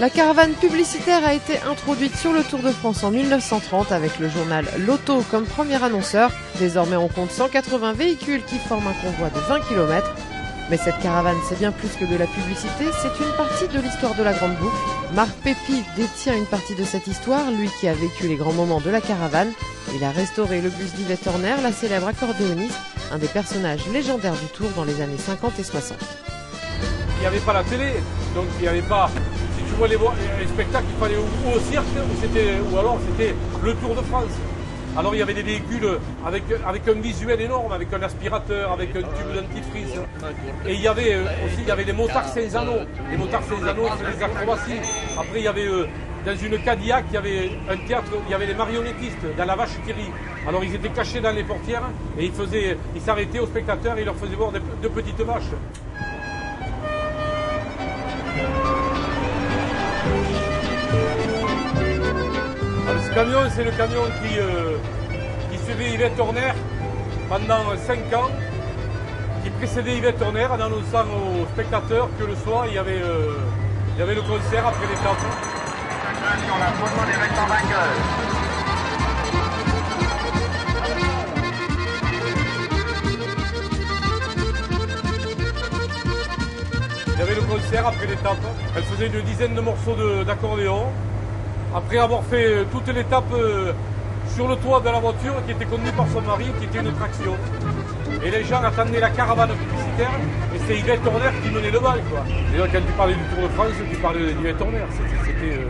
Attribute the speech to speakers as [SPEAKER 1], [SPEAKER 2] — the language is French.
[SPEAKER 1] La caravane publicitaire a été introduite sur le Tour de France en 1930 avec le journal L'Auto comme premier annonceur. Désormais, on compte 180 véhicules qui forment un convoi de 20 km. Mais cette caravane, c'est bien plus que de la publicité, c'est une partie de l'histoire de la Grande Boucle. Marc Pépi détient une partie de cette histoire, lui qui a vécu les grands moments de la caravane. Il a restauré le buste d'Yvette Horner, la célèbre accordéoniste, un des personnages légendaires du Tour dans les années 50 et 60.
[SPEAKER 2] Il n'y avait pas la télé, donc il n'y avait pas... Si tu vois les spectacles, il fallait ou au cirque, ou alors c'était le Tour de France. Alors il y avait des véhicules avec un visuel énorme, avec un aspirateur, avec un tube dentifrice. Et il y avait aussi les motards sans anneaux. Les motards sans anneaux, c'est des acrobaties. Après il y avait dans une Cadillac, il y avait un théâtre, il y avait les marionnettistes dans la vache qui rit. Alors ils étaient cachés dans les portières et ils s'arrêtaient aux spectateurs et ils leur faisaient voir de petites vaches. Alors, ce camion, c'est le camion qui suivait Yvette Horner pendant 5 ans, qui précédait Yvette Horner en annonçant aux spectateurs que le soir, il y avait le concert après l'étape.
[SPEAKER 3] Sur la photo des récents vainqueurs.
[SPEAKER 2] Il y avait le concert après l'étape. Elle faisait une dizaine de morceaux d'accordéon. Après avoir fait toute l'étape sur le toit de la voiture qui était conduite par son mari, qui était une traction. Et les gens attendaient la caravane publicitaire et c'est Yvette Horner qui menait le bal, quoi. Et là, quand tu parlais du Tour de France, tu parlais d'Yvette Horner. C'était